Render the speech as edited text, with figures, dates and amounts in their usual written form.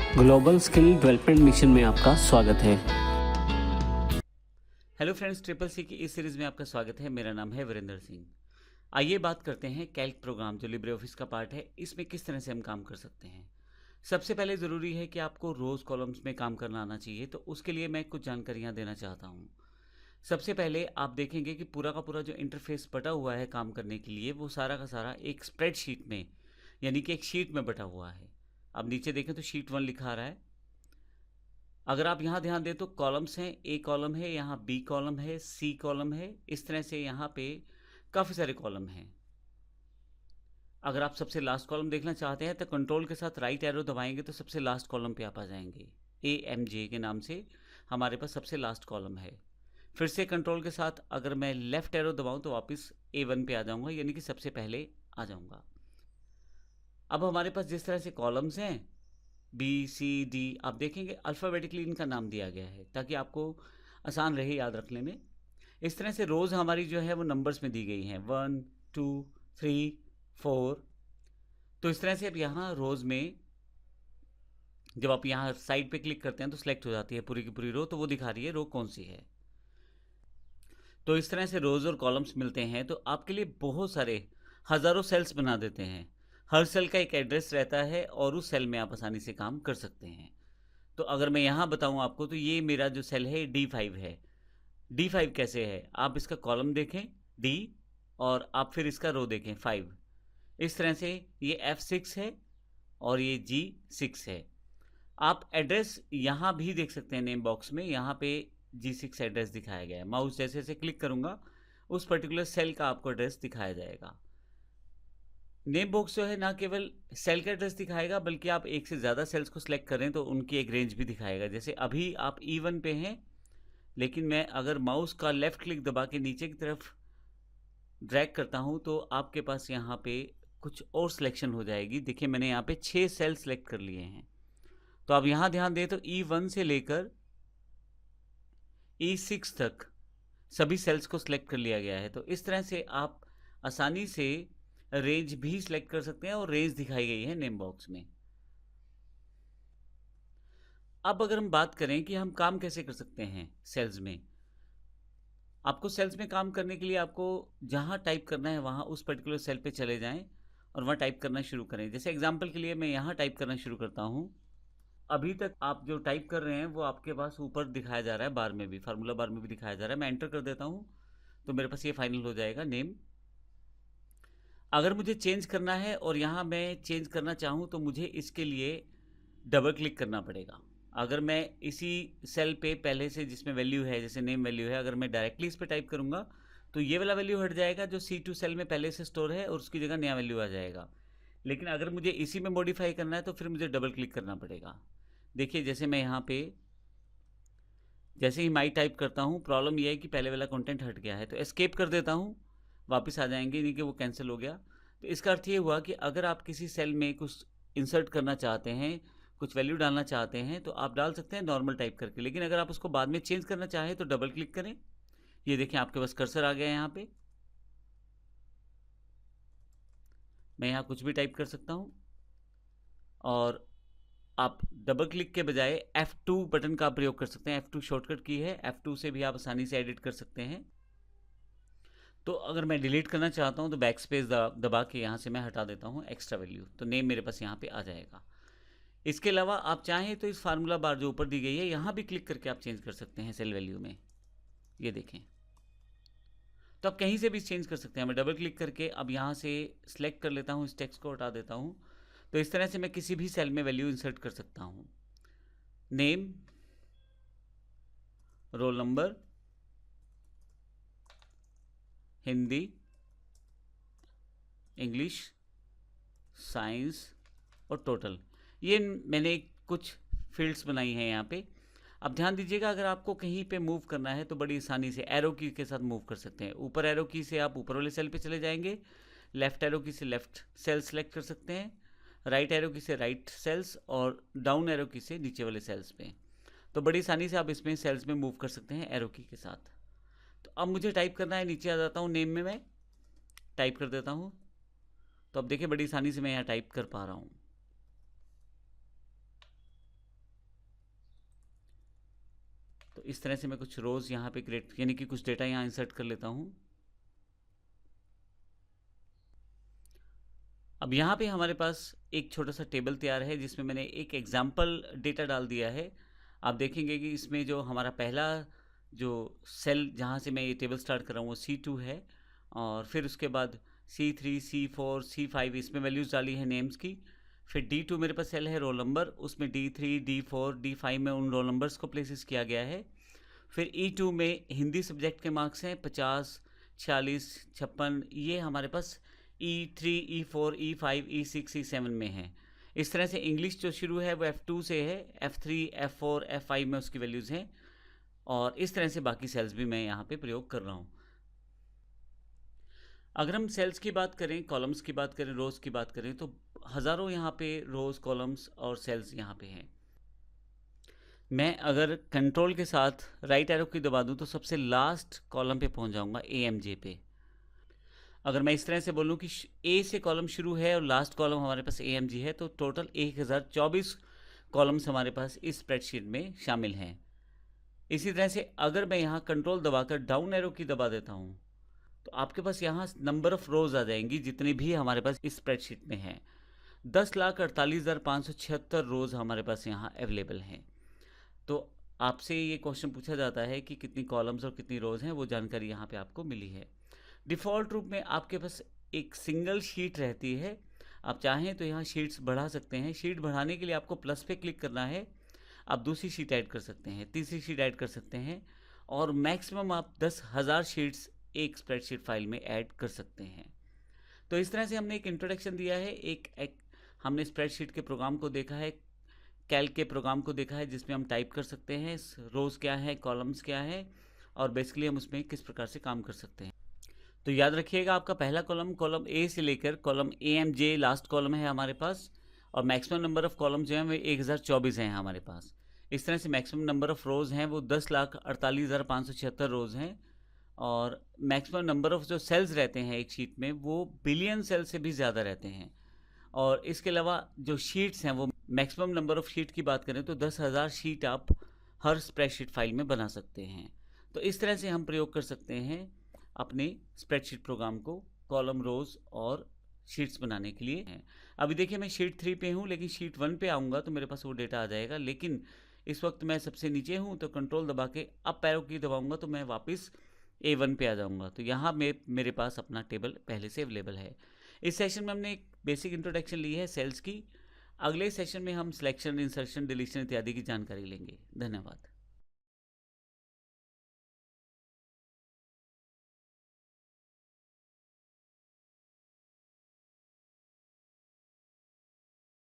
Global skill development mission में आपका स्वागत है। हेलो फ्रेंड्स, ट्रिपल सी की इस सीरीज़ में आपका स्वागत है। मेरा नाम है वीरेंद्र सिंह। आइए बात करते हैं कैल्क प्रोग्राम जो लिब्रे ऑफिस का पार्ट है, इसमें किस तरह से हम काम कर सकते हैं। सबसे पहले ज़रूरी है कि आपको रोज़ कॉलम्स में काम करना आना चाहिए, तो उसके लिए मैं कुछ जानकारियाँ देना चाहता हूँ। सबसे पहले आप देखेंगे कि पूरा का पूरा जो इंटरफेस बटा हुआ है काम करने के लिए, वो सारा का सारा एक स्प्रेडशीट में, यानी कि एक शीट में बटा हुआ है। अब नीचे देखें तो शीट 1 लिखा आ रहा है। अगर आप यहाँ ध्यान दें तो कॉलम्स हैं, ए कॉलम है, यहाँ बी कॉलम है, सी कॉलम है, इस तरह से यहाँ पे काफ़ी सारे कॉलम हैं। अगर आप सबसे लास्ट कॉलम देखना चाहते हैं तो कंट्रोल के साथ राइट एरो दबाएंगे तो सबसे लास्ट कॉलम पे आप आ जाएंगे। AMJ के नाम से हमारे पास सबसे लास्ट कॉलम है। फिर से कंट्रोल के साथ अगर मैं लेफ्ट एरो दबाऊं तो वापस A1 पे आ जाऊंगा, यानी कि सबसे पहले आ जाऊंगा। अब हमारे पास जिस तरह से कॉलम्स हैं BCD, आप देखेंगे अल्फ़ाबेटिकली इनका नाम दिया गया है ताकि आपको आसान रहे याद रखने में। इस तरह से रोज़ हमारी जो है वो नंबर्स में दी गई हैं, 1 2 3 4। तो इस तरह से अब यहाँ रोज़ में जब आप यहाँ साइड पे क्लिक करते हैं तो सिलेक्ट हो जाती है पूरी की पूरी रो, तो वो दिखा रही है रो कौन सी है। तो इस तरह से रोज़ और कॉलम्स मिलते हैं तो आपके लिए बहुत सारे हज़ारों सेल्स बना देते हैं। हर सेल का एक एड्रेस रहता है और उस सेल में आप आसानी से काम कर सकते हैं। तो अगर मैं यहाँ बताऊँ आपको तो ये मेरा जो सेल है D5 है। D5 कैसे है, आप इसका कॉलम देखें D, और आप फिर इसका रो देखें 5। इस तरह से ये F6 है और ये G6 है। आप एड्रेस यहाँ भी देख सकते हैं नेम बॉक्स में, यहाँ पे G6 एड्रेस दिखाया गया है। माउस जैसे जैसे क्लिक करूँगा उस पर्टिकुलर सेल का आपको एड्रेस दिखाया जाएगा। नेम बॉक्स जो है ना केवल सेल का एड्रेस दिखाएगा, बल्कि आप एक से ज़्यादा सेल्स को सिलेक्ट करें तो उनकी एक रेंज भी दिखाएगा। जैसे अभी आप E1 पे हैं, लेकिन मैं अगर माउस का लेफ़्ट क्लिक दबा के नीचे की तरफ ड्रैग करता हूं तो आपके पास यहाँ पे कुछ और सिलेक्शन हो जाएगी। देखिए मैंने यहाँ पे 6 सेल सिलेक्ट कर लिए हैं। तो आप यहाँ ध्यान दें तो E1 से लेकर E6 तक सभी सेल्स को सिलेक्ट कर लिया गया है। तो इस तरह से आप आसानी से रेंज भी सिलेक्ट कर सकते हैं और रेंज दिखाई गई है नेम बॉक्स में। अब अगर हम बात करें कि हम काम कैसे कर सकते हैं सेल्स में, आपको सेल्स में काम करने के लिए आपको जहाँ टाइप करना है वहाँ उस पर्टिकुलर सेल पे चले जाएं और वहाँ टाइप करना शुरू करें। जैसे एग्जांपल के लिए मैं यहाँ टाइप करना शुरू करता हूँ। अभी तक आप जो टाइप कर रहे हैं वो आपके पास ऊपर दिखाया जा रहा है, बार में भी, फार्मूला बार में भी दिखाया जा रहा है। मैं एंटर कर देता हूँ तो मेरे पास ये फाइनल हो जाएगा नेम। अगर मुझे चेंज करना है और यहाँ मैं चेंज करना चाहूँ तो मुझे इसके लिए डबल क्लिक करना पड़ेगा। अगर मैं इसी सेल पे पहले से जिसमें वैल्यू है, जैसे नेम वैल्यू है, अगर मैं डायरेक्टली इस पर टाइप करूँगा तो ये वाला वैल्यू हट जाएगा जो C2 सेल में पहले से स्टोर है और उसकी जगह नया वैल्यू आ जाएगा। लेकिन अगर मुझे इसी में मॉडिफाई करना है तो फिर मुझे डबल क्लिक करना पड़ेगा। देखिए जैसे मैं यहाँ पे जैसे ही माई टाइप करता हूँ, प्रॉब्लम यह है कि पहले वाला कंटेंट हट गया है, तो एस्केप कर देता हूँ, वापस आ जाएंगे, नहीं कि वो कैंसिल हो गया। तो इसका अर्थ ये हुआ कि अगर आप किसी सेल में कुछ इंसर्ट करना चाहते हैं, कुछ वैल्यू डालना चाहते हैं तो आप डाल सकते हैं नॉर्मल टाइप करके, लेकिन अगर आप उसको बाद में चेंज करना चाहें तो डबल क्लिक करें। ये देखें आपके पास कर्सर आ गया है यहाँ पे, मैं यहाँ कुछ भी टाइप कर सकता हूँ और आप डबल क्लिक के बजाय F2 बटन का प्रयोग कर सकते हैं। F2 शॉर्टकट की है, F2 से भी आप आसानी से एडिट कर सकते हैं। तो अगर मैं डिलीट करना चाहता हूँ तो बैक स्पेस दबा के यहाँ से मैं हटा देता हूँ एक्स्ट्रा वैल्यू, तो नेम मेरे पास यहाँ पे आ जाएगा। इसके अलावा आप चाहें तो इस फार्मूला बार जो ऊपर दी गई है यहाँ भी क्लिक करके आप चेंज कर सकते हैं सेल वैल्यू में। ये देखें, तो आप कहीं से भी चेंज कर सकते हैं। मैं डबल क्लिक करके अब यहाँ से सिलेक्ट कर लेता हूँ, इस टेक्स्ट को हटा देता हूँ, तो इस तरह से मैं किसी भी सेल में वैल्यू इंसर्ट कर सकता हूँ। Name, roll number, Hindi, English, science और टोटल, ये मैंने कुछ फील्ड्स बनाई हैं यहाँ पे। अब ध्यान दीजिएगा, अगर आपको कहीं पे मूव करना है तो बड़ी आसानी से एरो की के साथ मूव कर सकते हैं। ऊपर एरो की से आप ऊपर वाले सेल पे चले जाएंगे, लेफ्ट एरो की से लेफ्ट सेल सेलेक्ट कर सकते हैं, राइट एरो की से राइट सेल्स, और डाउन एरो की से नीचे वाले सेल्स पे। तो बड़ी आसानी से आप इसमें सेल्स में मूव कर सकते हैं एरो की के साथ। तो अब मुझे टाइप करना है, नीचे आ जाता हूँ, नेम में मैं टाइप कर देता हूँ। तो अब देखिए बड़ी आसानी से मैं यहाँ टाइप कर पा रहा हूँ। इस तरह से मैं कुछ रोज़ यहाँ पे क्रिएट यानी कि कुछ डेटा यहाँ इंसर्ट कर लेता हूँ। अब यहाँ पे हमारे पास एक छोटा सा टेबल तैयार है जिसमें मैंने एक एग्जाम्पल डेटा डाल दिया है। आप देखेंगे कि इसमें जो हमारा पहला जो सेल जहाँ से मैं ये टेबल स्टार्ट कर रहा हूँ वो C2 है, और फिर उसके बाद C3, C4, C5 इसमें वैल्यूज़ डाली है नेम्स की। फिर D2 मेरे पास सेल है रोल नंबर, उसमें D3, D4, D5 में उन रोल नंबर्स को प्लेसेस किया गया है। फिर E2 में हिंदी सब्जेक्ट के मार्क्स हैं 50, 46, 56, ये हमारे पास E3, E4, E5, E6, E7 में है। इस तरह से इंग्लिश जो शुरू है वो F2 से है, F3, F4, F5 में उसकी वैल्यूज़ हैं, और इस तरह से बाकी सेल्स भी मैं यहाँ पे प्रयोग कर रहा हूँ। अगर हम सेल्स की बात करें, कॉलम्स की बात करें, रोज़ की बात करें, तो हज़ारों यहाँ पे रोज़, कॉलम्स और सेल्स यहाँ पे हैं। मैं अगर कंट्रोल के साथ राइट एरो की दबा दूँ तो सबसे लास्ट कॉलम पे पहुँच जाऊँगा, AMJ पे। अगर मैं इस तरह से बोलूँ कि A से कॉलम शुरू है और लास्ट कॉलम हमारे पास AMG है, तो टोटल 1024 कॉलम्स हमारे पास इस स्प्रेडशीट में शामिल हैं। इसी तरह से अगर मैं यहाँ कंट्रोल दबाकर डाउन एरो की दबा देता हूँ तो आपके पास यहाँ नंबर ऑफ रोज आ जाएंगी जितनी भी हमारे पास इस स्प्रेडशीट में है। 10,48,576 रोज हमारे पास यहाँ अवेलेबल हैं। तो आपसे ये क्वेश्चन पूछा जाता है कि कितनी कॉलम्स और कितनी रोज हैं, वो जानकारी यहाँ पे आपको मिली है। डिफ़ॉल्ट रूप में आपके पास एक सिंगल शीट रहती है। आप चाहें तो यहाँ शीट्स बढ़ा सकते हैं। शीट बढ़ाने के लिए आपको प्लस पे क्लिक करना है, आप दूसरी शीट ऐड कर सकते हैं, तीसरी शीट ऐड कर सकते हैं, और मैक्सिमम आप 10,000 शीट्स एक स्प्रेडशीट फाइल में ऐड कर सकते हैं। तो इस तरह से हमने एक इंट्रोडक्शन दिया है, एक हमने स्प्रेडशीट के प्रोग्राम को देखा है, कैल्क के प्रोग्राम को देखा है जिसमें हम टाइप कर सकते हैं रोज़ क्या है, कॉलम्स क्या है, और बेसिकली हम उसमें किस प्रकार से काम कर सकते हैं। तो याद रखिएगा, आपका पहला कॉलम A से लेकर कॉलम AMJ लास्ट कॉलम है हमारे पास, और मैक्सिमम नंबर ऑफ कॉलम जो हैं वो 1024 हैं हमारे पास। इस तरह से मैक्सिमम नंबर ऑफ रोज़ हैं वो 10,48,576 रोज़ हैं, और मैक्सिमम नंबर ऑफ जो सेल्स रहते हैं एक शीट में वो बिलियन सेल से भी ज़्यादा रहते हैं। और इसके अलावा जो शीट्स हैं वो मैक्सिमम नंबर ऑफ शीट की बात करें तो 10,000 शीट आप हर स्प्रेडशीट फाइल में बना सकते हैं। तो इस तरह से हम प्रयोग कर सकते हैं अपने स्प्रेडशीट प्रोग्राम को कॉलम, रोज़ और शीट्स बनाने के लिए हैं। अभी देखिए मैं शीट 3 पे हूँ, लेकिन शीट 1 पे आऊँगा तो मेरे पास वो डेटा आ जाएगा। लेकिन इस वक्त मैं सबसे नीचे हूँ, तो कंट्रोल दबा के अप एरो की दबाऊँगा तो मैं वापस A1 पे आ जाऊँगा। तो यहाँ मेरे पास अपना टेबल पहले से अवेलेबल है। इस सेशन में हमने एक बेसिक इंट्रोडक्शन ली है सेल्स की। अगले सेशन में हम सिलेक्शन, इंसर्शन, डिलीशन इत्यादि की जानकारी लेंगे। धन्यवाद।